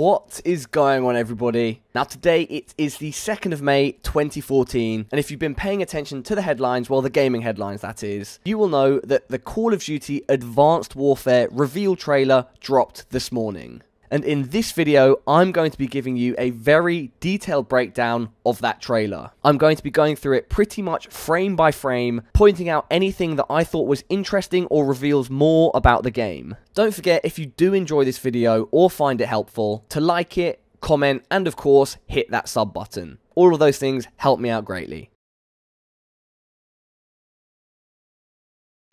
What is going on, everybody? Now today it is the 2nd of May 2014, and if you've been paying attention to the headlines, well, the gaming headlines that is, you will know that the Call of Duty Advanced Warfare reveal trailer dropped this morning. And in this video, I'm going to be giving you a very detailed breakdown of that trailer. I'm going to be going through it pretty much frame by frame, pointing out anything that I thought was interesting or reveals more about the game. Don't forget, if you do enjoy this video or find it helpful, to like it, comment, and of course, hit that sub button. All of those things help me out greatly.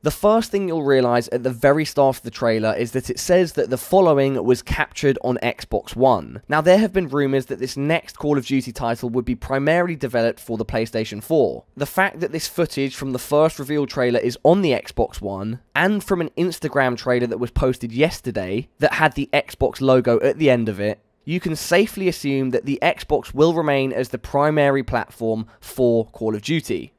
The first thing you'll realise at the very start of the trailer is that it says that the following was captured on Xbox One. Now, there have been rumours that this next Call of Duty title would be primarily developed for the PlayStation 4. The fact that this footage from the first reveal trailer is on the Xbox One, and from an Instagram trailer that was posted yesterday that had the Xbox logo at the end of it, you can safely assume that the Xbox will remain as the primary platform for Call of Duty.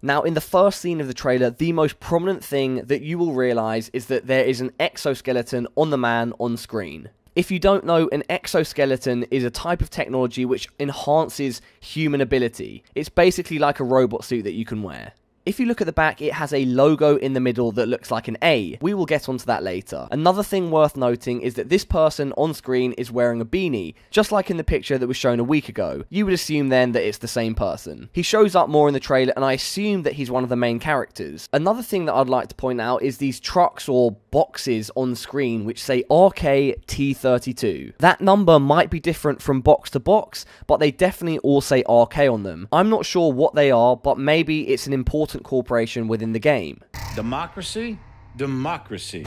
Now, in the first scene of the trailer, the most prominent thing that you will realise is that there is an exoskeleton on the man on screen. If you don't know, an exoskeleton is a type of technology which enhances human ability. It's basically like a robot suit that you can wear. If you look at the back, it has a logo in the middle that looks like an A. We will get onto that later. Another thing worth noting is that this person on screen is wearing a beanie, just like in the picture that was shown a week ago. You would assume then that it's the same person. He shows up more in the trailer, and I assume that he's one of the main characters. Another thing that I'd like to point out is these trucks or boxes on screen which say RK-T32. That number might be different from box to box, but they definitely all say RK on them. I'm not sure what they are, but maybe it's an important corporation within the game. Democracy? Democracy.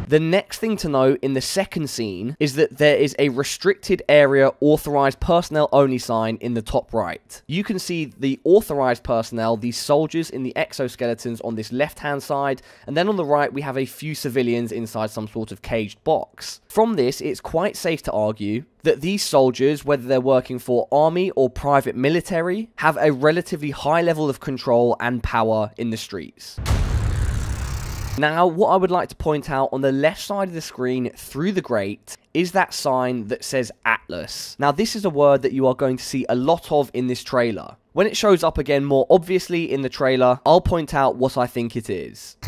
The next thing to know in the second scene is that there is a restricted area authorized personnel only sign in the top right. You can see the authorized personnel, these soldiers in the exoskeletons on this left hand side, and then on the right we have a few civilians inside some sort of caged box. From this, it's quite safe to argue that these soldiers, whether they're working for army or private military, have a relatively high level of control and power in the streets. Now, what I would like to point out on the left side of the screen through the grate is that sign that says Atlas. Now, this is a word that you are going to see a lot of in this trailer. When it shows up again more obviously in the trailer, I'll point out what I think it is.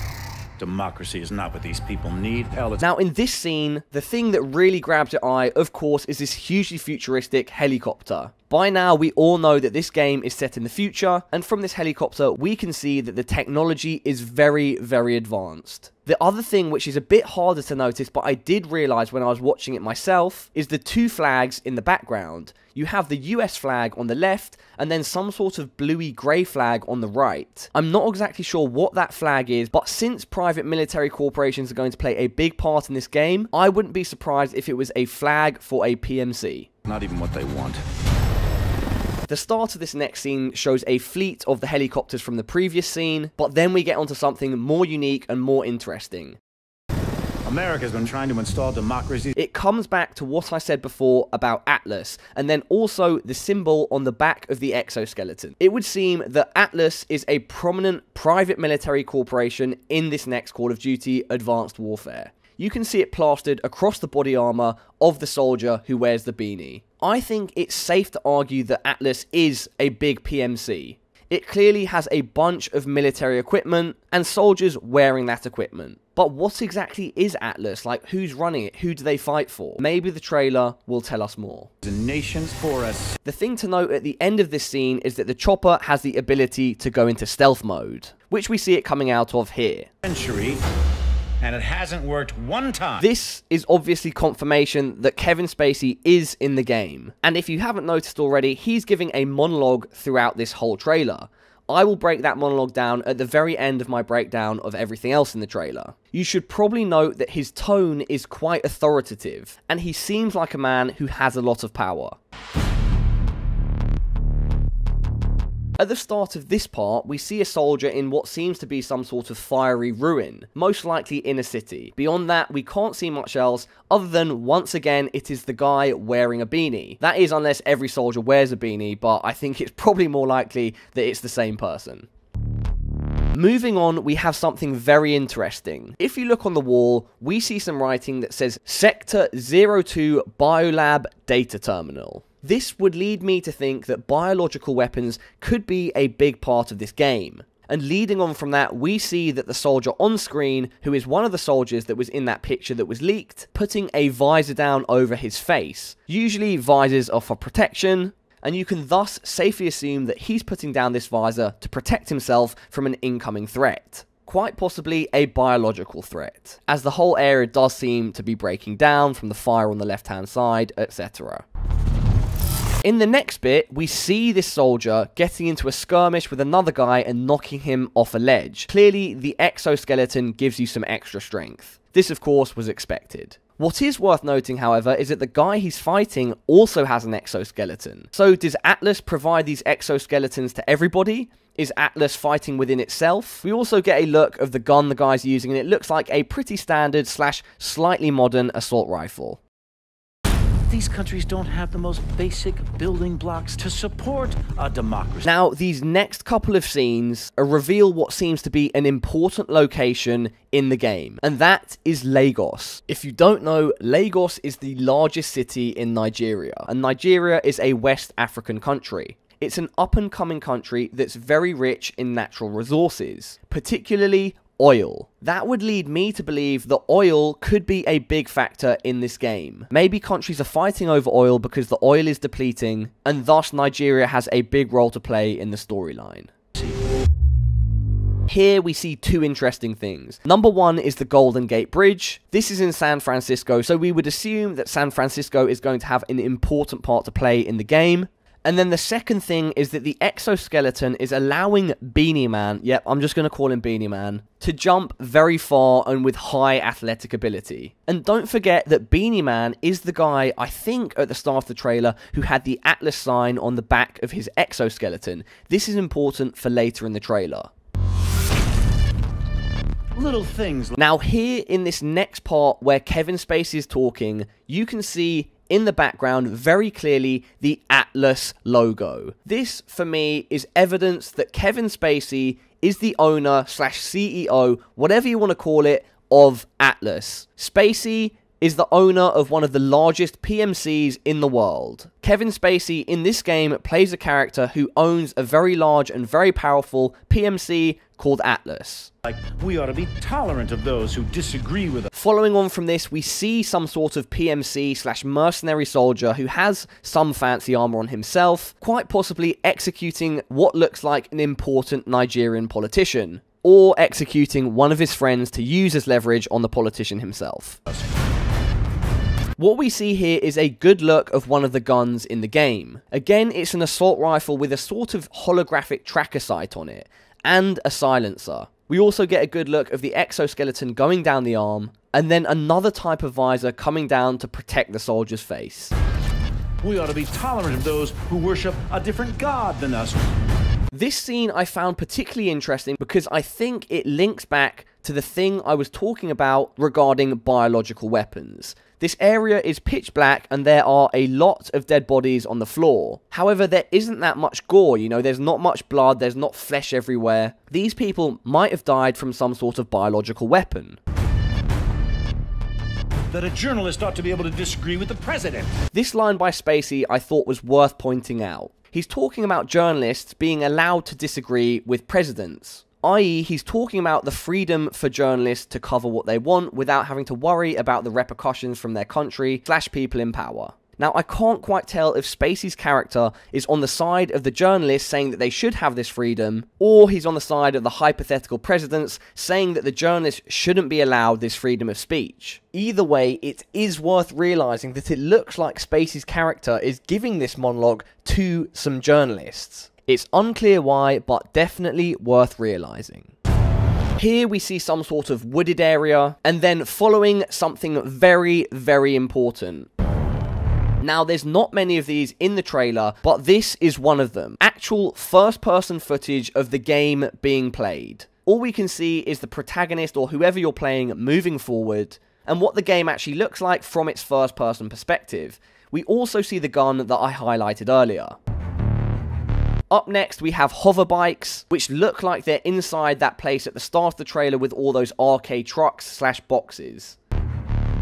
Democracy is not what these people need. Now, in this scene, the thing that really grabs your eye, of course, is this hugely futuristic helicopter. By now, we all know that this game is set in the future, and from this helicopter, we can see that the technology is very, very advanced. The other thing, which is a bit harder to notice, but I did realise when I was watching it myself, is the two flags in the background. You have the US flag on the left, and then some sort of bluey grey flag on the right. I'm not exactly sure what that flag is, but since private military corporations are going to play a big part in this game, I wouldn't be surprised if it was a flag for a PMC. Not even what they want. The start of this next scene shows a fleet of the helicopters from the previous scene, but then we get onto something more unique and more interesting. America's been trying to install democracy. It comes back to what I said before about Atlas, and then also the symbol on the back of the exoskeleton. It would seem that Atlas is a prominent private military corporation in this next Call of Duty Advanced Warfare. You can see it plastered across the body armor of the soldier who wears the beanie. I think it's safe to argue that Atlas is a big PMC. It clearly has a bunch of military equipment and soldiers wearing that equipment. But what exactly is Atlas? Like, who's running it? Who do they fight for? Maybe the trailer will tell us more. The nation's for us. The thing to note at the end of this scene is that the chopper has the ability to go into stealth mode, which we see it coming out of here. Century. And it hasn't worked one time. This is obviously confirmation that Kevin Spacey is in the game. And if you haven't noticed already, he's giving a monologue throughout this whole trailer. I will break that monologue down at the very end of my breakdown of everything else in the trailer. You should probably note that his tone is quite authoritative, and he seems like a man who has a lot of power. At the start of this part, we see a soldier in what seems to be some sort of fiery ruin, most likely in a city. Beyond that, we can't see much else, other than, once again, it is the guy wearing a beanie. That is, unless every soldier wears a beanie, but I think it's probably more likely that it's the same person. Moving on, we have something very interesting. If you look on the wall, we see some writing that says Sector 02 Biolab Data Terminal. This would lead me to think that biological weapons could be a big part of this game. And leading on from that, we see that the soldier on screen, who is one of the soldiers that was in that picture that was leaked, putting a visor down over his face. Usually visors are for protection, and you can thus safely assume that he's putting down this visor to protect himself from an incoming threat. Quite possibly a biological threat, as the whole area does seem to be breaking down from the fire on the left hand side, etc. In the next bit, we see this soldier getting into a skirmish with another guy and knocking him off a ledge. Clearly, the exoskeleton gives you some extra strength. This, of course, was expected. What is worth noting, however, is that the guy he's fighting also has an exoskeleton. So does Atlas provide these exoskeletons to everybody? Is Atlas fighting within itself? We also get a look of the gun the guy's using, and it looks like a pretty standard / slightly modern assault rifle. These countries don't have the most basic building blocks to support a democracy. Now, these next couple of scenes reveal what seems to be an important location in the game, and that is Lagos. If you don't know, Lagos is the largest city in Nigeria, and Nigeria is a West African country. It's an up-and-coming country that's very rich in natural resources, particularly oil. That would lead me to believe that oil could be a big factor in this game. Maybe countries are fighting over oil because the oil is depleting, and thus Nigeria has a big role to play in the storyline. Here we see two interesting things. Number one is the Golden Gate Bridge. This is in San Francisco, so we would assume that San Francisco is going to have an important part to play in the game. And then the second thing is that the exoskeleton is allowing Beanie Man, yep, I'm just going to call him Beanie Man, to jump very far and with high athletic ability. And don't forget that Beanie Man is the guy, I think, at the start of the trailer, who had the Atlas sign on the back of his exoskeleton. This is important for later in the trailer. Little things. Now here in this next part where Kevin Spacey is talking, you can see in the background very clearly the Atlas logo. This, for me, is evidence that Kevin Spacey is the owner / CEO, whatever you want to call it, of Atlas. Spacey is the owner of one of the largest PMCs in the world. Kevin Spacey in this game plays a character who owns a very large and very powerful PMC called Atlas. Like, we ought to be tolerant of those who disagree with us. Following on from this, we see some sort of PMC / mercenary soldier who has some fancy armor on himself, quite possibly executing what looks like an important Nigerian politician, or executing one of his friends to use as leverage on the politician himself. What we see here is a good look of one of the guns in the game. Again, it's an assault rifle with a sort of holographic tracker sight on it, and a silencer. We also get a good look of the exoskeleton going down the arm, and then another type of visor coming down to protect the soldier's face. We ought to be tolerant of those who worship a different god than us. This scene I found particularly interesting because I think it links back to the thing I was talking about regarding biological weapons. This area is pitch black and there are a lot of dead bodies on the floor. However, there isn't that much gore, you know, there's not much blood, there's not flesh everywhere. These people might have died from some sort of biological weapon. That a journalist ought to be able to disagree with the president. This line by Spacey I thought was worth pointing out. He's talking about journalists being allowed to disagree with presidents. I.e., he's talking about the freedom for journalists to cover what they want without having to worry about the repercussions from their country / people in power. Now, I can't quite tell if Spacey's character is on the side of the journalists saying that they should have this freedom, or he's on the side of the hypothetical presidents saying that the journalists shouldn't be allowed this freedom of speech. Either way, it is worth realizing that it looks like Spacey's character is giving this monologue to some journalists. It's unclear why, but definitely worth realizing. Here we see some sort of wooded area, and then following something very, very important. Now, there's not many of these in the trailer, but this is one of them. Actual first-person footage of the game being played. All we can see is the protagonist or whoever you're playing moving forward, and what the game actually looks like from its first-person perspective. We also see the gun that I highlighted earlier. Up next, we have hover bikes, which look like they're inside that place at the start of the trailer with all those arcade trucks / boxes.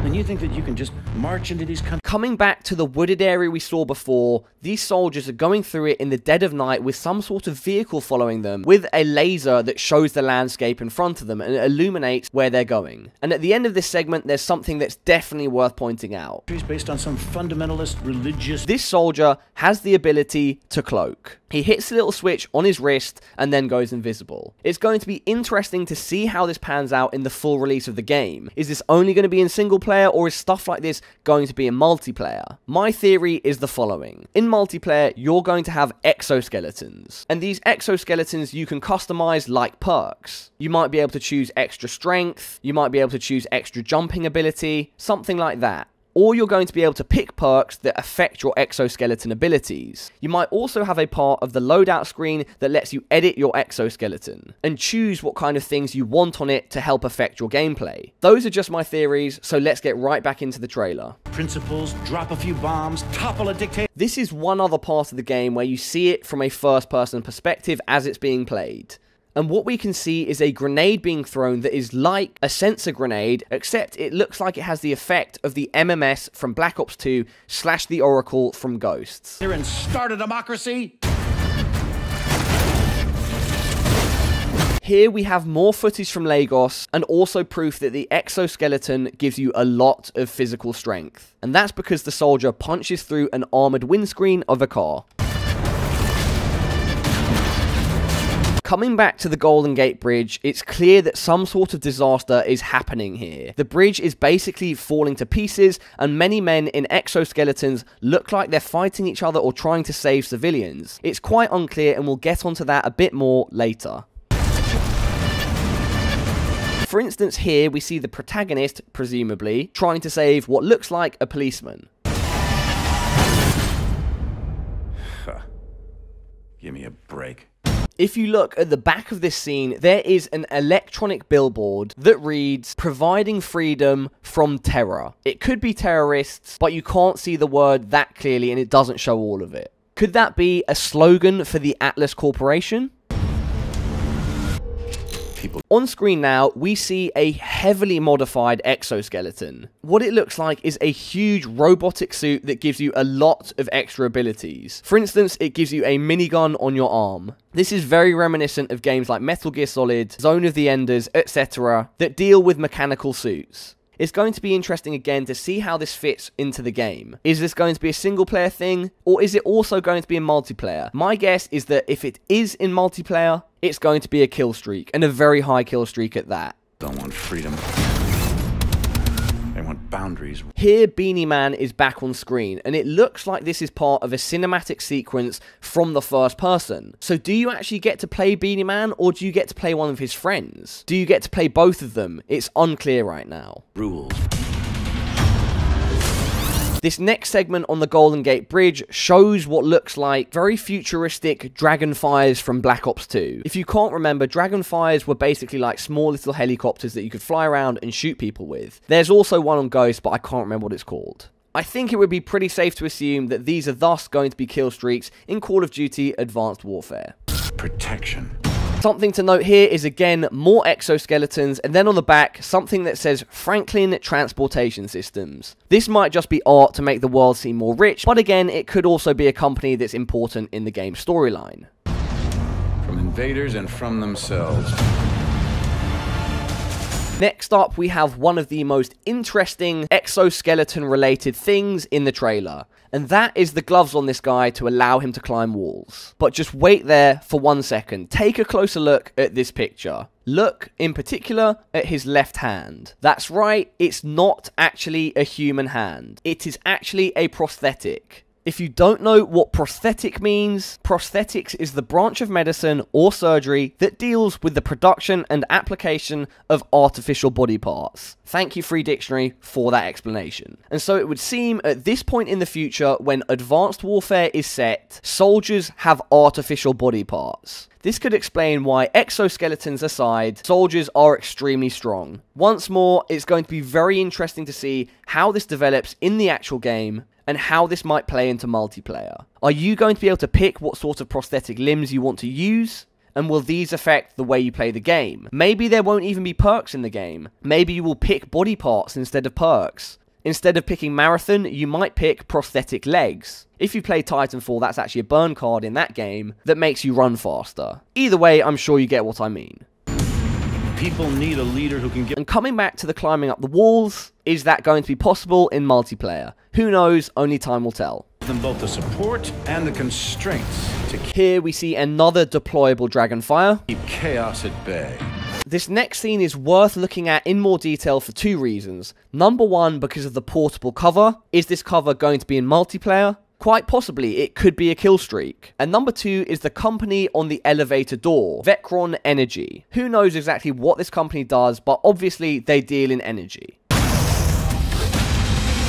And you think that you can just march into these countries? Coming back to the wooded area we saw before, these soldiers are going through it in the dead of night with some sort of vehicle following them, with a laser that shows the landscape in front of them and illuminates where they're going. And at the end of this segment, there's something that's definitely worth pointing out. Based on some fundamentalist religious... This soldier has the ability to cloak. He hits the little switch on his wrist and then goes invisible. It's going to be interesting to see how this pans out in the full release of the game. Is this only going to be in single player, or is stuff like this going to be in multiplayer? My theory is the following. In multiplayer, you're going to have exoskeletons. And these exoskeletons you can customize like perks. You might be able to choose extra strength, you might be able to choose extra jumping ability, something like that. Or you're going to be able to pick perks that affect your exoskeleton abilities. You might also have a part of the loadout screen that lets you edit your exoskeleton and choose what kind of things you want on it to help affect your gameplay. Those are just my theories, so let's get right back into the trailer. Principles, drop a few bombs, topple a dictator. This is one other part of the game where you see it from a first-person perspective as it's being played. And what we can see is a grenade being thrown that is like a sensor grenade, except it looks like it has the effect of the MMS from Black Ops 2 / the Oracle from Ghosts. Here and start a democracy. Here we have more footage from Lagos and also proof that the exoskeleton gives you a lot of physical strength. And that's because the soldier punches through an armored windscreen of a car. Coming back to the Golden Gate Bridge, it's clear that some sort of disaster is happening here. The bridge is basically falling to pieces, and many men in exoskeletons look like they're fighting each other or trying to save civilians. It's quite unclear, and we'll get onto that a bit more later. For instance, here we see the protagonist, presumably, trying to save what looks like a policeman. Give me a break. If you look at the back of this scene, there is an electronic billboard that reads, "Providing freedom from terror." It could be terrorists, but you can't see the word that clearly and it doesn't show all of it. Could that be a slogan for the Atlas Corporation? On screen now, we see a heavily modified exoskeleton. What it looks like is a huge robotic suit that gives you a lot of extra abilities. For instance, it gives you a minigun on your arm. This is very reminiscent of games like Metal Gear Solid, Zone of the Enders, etc. that deal with mechanical suits. It's going to be interesting again to see how this fits into the game. Is this going to be a single player thing, or is it also going to be in multiplayer? My guess is that if it is in multiplayer, it's going to be a kill streak, and a very high kill streak at that. Don't want freedom. They want boundaries. Here, Beanie Man is back on screen, and it looks like this is part of a cinematic sequence from the first person. So do you actually get to play Beanie Man, or do you get to play one of his friends? Do you get to play both of them? It's unclear right now. Rules. This next segment on the Golden Gate Bridge shows what looks like very futuristic Dragonfires from Black Ops 2. If you can't remember, Dragonfires were basically like small little helicopters that you could fly around and shoot people with. There's also one on Ghost, but I can't remember what it's called. I think it would be pretty safe to assume that these are thus going to be kill streaks in Call of Duty Advanced Warfare. Protection. Something to note here is again more exoskeletons, and then on the back something that says Franklin Transportation Systems. This might just be art to make the world seem more rich, but again it could also be a company that's important in the game's storyline. From invaders and from themselves. Next up, we have one of the most interesting exoskeleton-related things in the trailer, and that is the gloves on this guy to allow him to climb walls. But just wait there for 1 second. Take a closer look at this picture. Look, in particular, at his left hand. That's right, it's not actually a human hand. It is actually a prosthetic. If you don't know what prosthetic means, prosthetics is the branch of medicine or surgery that deals with the production and application of artificial body parts. Thank you, Free Dictionary, for that explanation. And so it would seem at this point in the future, when advanced warfare is set, soldiers have artificial body parts. This could explain why, exoskeletons aside, soldiers are extremely strong. Once more, it's going to be very interesting to see how this develops in the actual game, and how this might play into multiplayer. Are you going to be able to pick what sort of prosthetic limbs you want to use? And will these affect the way you play the game? Maybe there won't even be perks in the game. Maybe you will pick body parts instead of perks. Instead of picking marathon, you might pick prosthetic legs. If you play Titanfall, that's actually a burn card in that game that makes you run faster. Either way, I'm sure you get what I mean. People need a leader who can get... And coming back to the climbing up the walls, is that going to be possible in multiplayer? Who knows, only time will tell. them both the support and the constraints to Here we see another deployable Dragonfire. keep chaos at bay. This next scene is worth looking at in more detail for two reasons. Number one, because of the portable cover. Is this cover going to be in multiplayer? Quite possibly, it could be a kill streak. And number two is the company on the elevator door, VEKRON Energy. Who knows exactly what this company does, but obviously they deal in energy.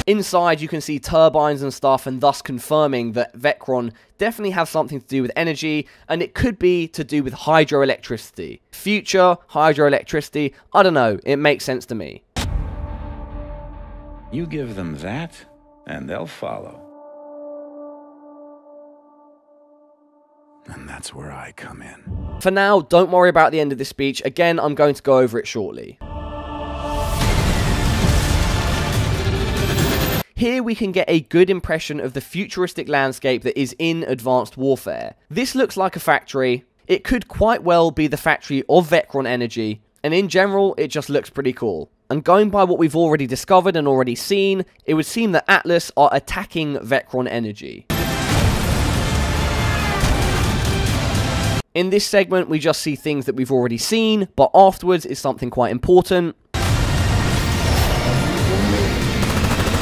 Inside you can see turbines and stuff, and thus confirming that VEKRON definitely have something to do with energy, and it could be to do with hydroelectricity. Future hydroelectricity, I don't know, it makes sense to me. You give them that, and they'll follow. And that's where I come in. For now, don't worry about the end of this speech. Again, I'm going to go over it shortly. Here we can get a good impression of the futuristic landscape that is in Advanced Warfare. This looks like a factory. It could quite well be the factory of VEKRON Energy, and in general, it just looks pretty cool. And going by what we've already discovered and already seen, it would seem that Atlas are attacking VEKRON Energy. In this segment, we just see things that we've already seen, but afterwards is something quite important.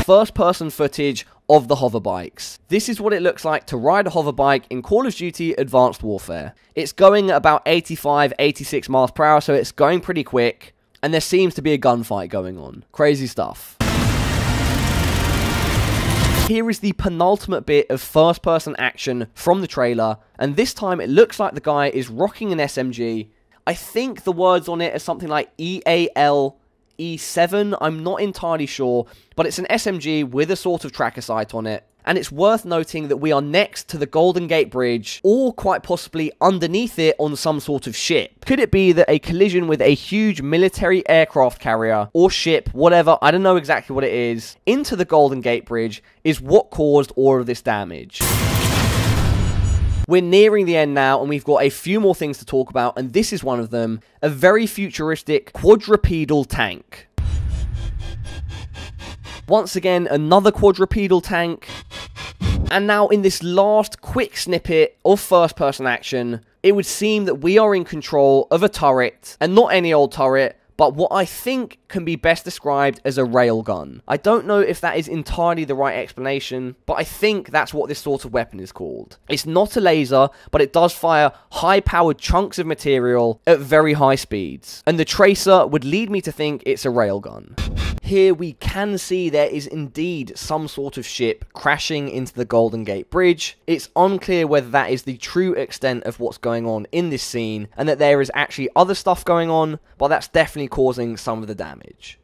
First-person footage of the hoverbikes. This is what it looks like to ride a hoverbike in Call of Duty Advanced Warfare. It's going at about 85, 86 miles per hour, so it's going pretty quick, and there seems to be a gunfight going on. Crazy stuff. Here is the penultimate bit of first-person action from the trailer, and this time it looks like the guy is rocking an SMG. I think the words on it are something like EAL E7, I'm not entirely sure, but it's an SMG with a sort of tracker sight on it. And it's worth noting that we are next to the Golden Gate Bridge, or quite possibly underneath it on some sort of ship. Could it be that a collision with a huge military aircraft carrier, or ship, whatever, I don't know exactly what it is, into the Golden Gate Bridge is what caused all of this damage? We're nearing the end now, and we've got a few more things to talk about, and this is one of them. A very futuristic quadrupedal tank. Once again, another quadrupedal tank. And now in this last quick snippet of first-person action, it would seem that we are in control of a turret, and not any old turret, but what I think can be best described as a railgun. I don't know if that is entirely the right explanation, but I think that's what this sort of weapon is called. It's not a laser, but it does fire high-powered chunks of material at very high speeds. And the tracer would lead me to think it's a railgun. Here we can see there is indeed some sort of ship crashing into the Golden Gate Bridge. It's unclear whether that is the true extent of what's going on in this scene, and that there is actually other stuff going on, but that's definitely causing some of the damage.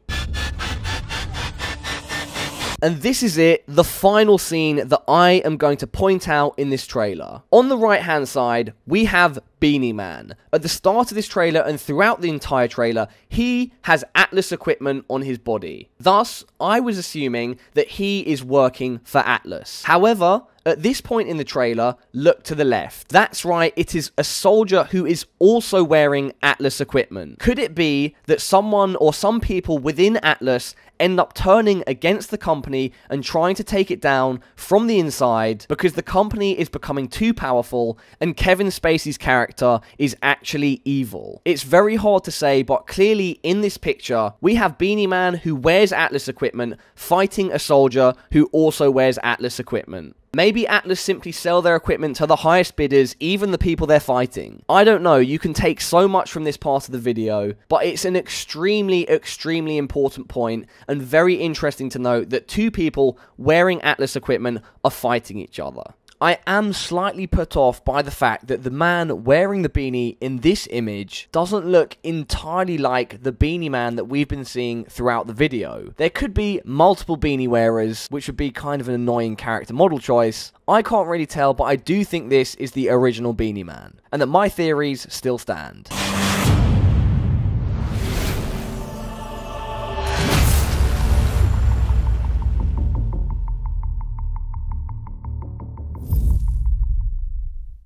And this is it, the final scene that I am going to point out in this trailer. On the right hand side, we have Beanie Man. At the start of this trailer and throughout the entire trailer, he has Atlas equipment on his body. Thus, I was assuming that he is working for Atlas. However, at this point in the trailer, look to the left. That's right, it is a soldier who is also wearing Atlas equipment. Could it be that someone or some people within Atlas end up turning against the company and trying to take it down from the inside because the company is becoming too powerful and Kevin Spacey's character is actually evil? It's very hard to say, but clearly in this picture, we have Beanie Man who wears Atlas equipment fighting a soldier who also wears Atlas equipment. Maybe Atlas simply sell their equipment to the highest bidders, even the people they're fighting. I don't know, you can take so much from this part of the video, but it's an extremely, extremely important point, and very interesting to note that two people wearing Atlas equipment are fighting each other. I am slightly put off by the fact that the man wearing the beanie in this image doesn't look entirely like the beanie man that we've been seeing throughout the video. There could be multiple beanie wearers, which would be kind of an annoying character model choice. I can't really tell, but I do think this is the original beanie man, and that my theories still stand.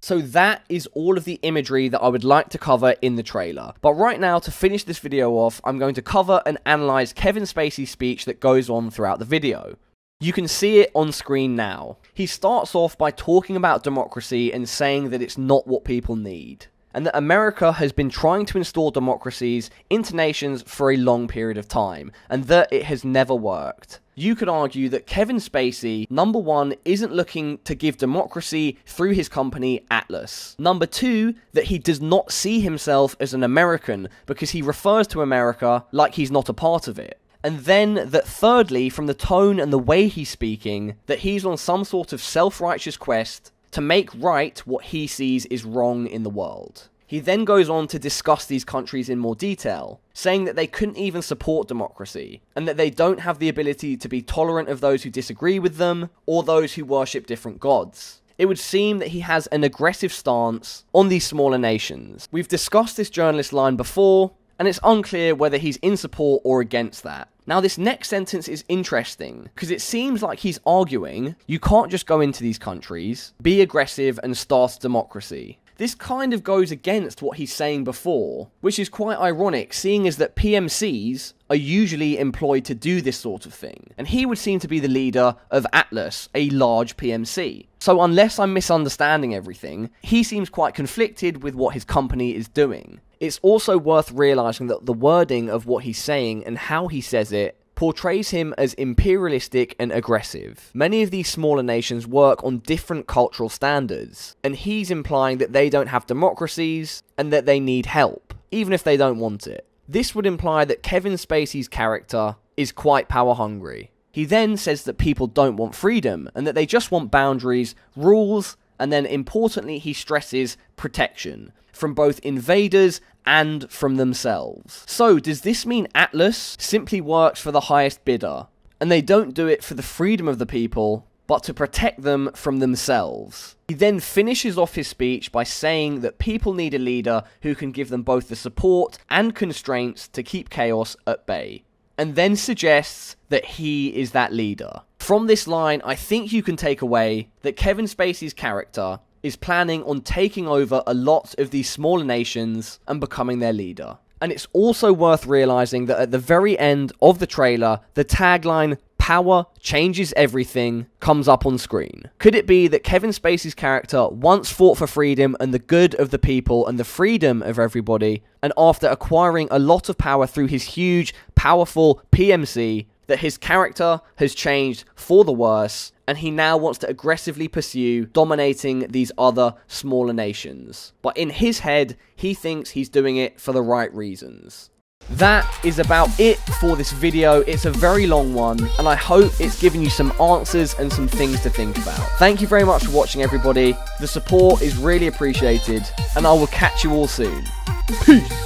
So that is all of the imagery that I would like to cover in the trailer. But right now, to finish this video off, I'm going to cover and analyze Kevin Spacey's speech that goes on throughout the video. You can see it on screen now. He starts off by talking about democracy and saying that it's not what people need, and that America has been trying to install democracies into nations for a long period of time, and that it has never worked. You could argue that Kevin Spacey, number one, isn't looking to give democracy through his company Atlas. Number two, that he does not see himself as an American because he refers to America like he's not a part of it. And then that thirdly, from the tone and the way he's speaking, that he's on some sort of self-righteous quest to make right what he sees is wrong in the world. He then goes on to discuss these countries in more detail, saying that they couldn't even support democracy, and that they don't have the ability to be tolerant of those who disagree with them, or those who worship different gods. It would seem that he has an aggressive stance on these smaller nations. We've discussed this journalist line before, and it's unclear whether he's in support or against that. Now, this next sentence is interesting, because it seems like he's arguing you can't just go into these countries, be aggressive, and start democracy. This kind of goes against what he's saying before, which is quite ironic, seeing as that PMCs are usually employed to do this sort of thing, and he would seem to be the leader of Atlas, a large PMC. So unless I'm misunderstanding everything, he seems quite conflicted with what his company is doing. It's also worth realizing that the wording of what he's saying and how he says it portrays him as imperialistic and aggressive. Many of these smaller nations work on different cultural standards, and he's implying that they don't have democracies and that they need help, even if they don't want it. This would imply that Kevin Spacey's character is quite power hungry. He then says that people don't want freedom and that they just want boundaries, rules, and then importantly he stresses protection from both invaders and from themselves. So, does this mean Atlas simply works for the highest bidder, and they don't do it for the freedom of the people, but to protect them from themselves? He then finishes off his speech by saying that people need a leader who can give them both the support and constraints to keep chaos at bay, and then suggests that he is that leader. From this line, I think you can take away that Kevin Spacey's character is planning on taking over a lot of these smaller nations and becoming their leader. And it's also worth realizing that at the very end of the trailer, the tagline, "Power changes everything," comes up on screen. Could it be that Kevin Spacey's character once fought for freedom and the good of the people and the freedom of everybody, and after acquiring a lot of power through his huge, powerful PMC, that his character has changed for the worse, and he now wants to aggressively pursue dominating these other smaller nations. But in his head, he thinks he's doing it for the right reasons. That is about it for this video. It's a very long one, and I hope it's given you some answers and some things to think about. Thank you very much for watching, everybody. The support is really appreciated, and I will catch you all soon. Peace!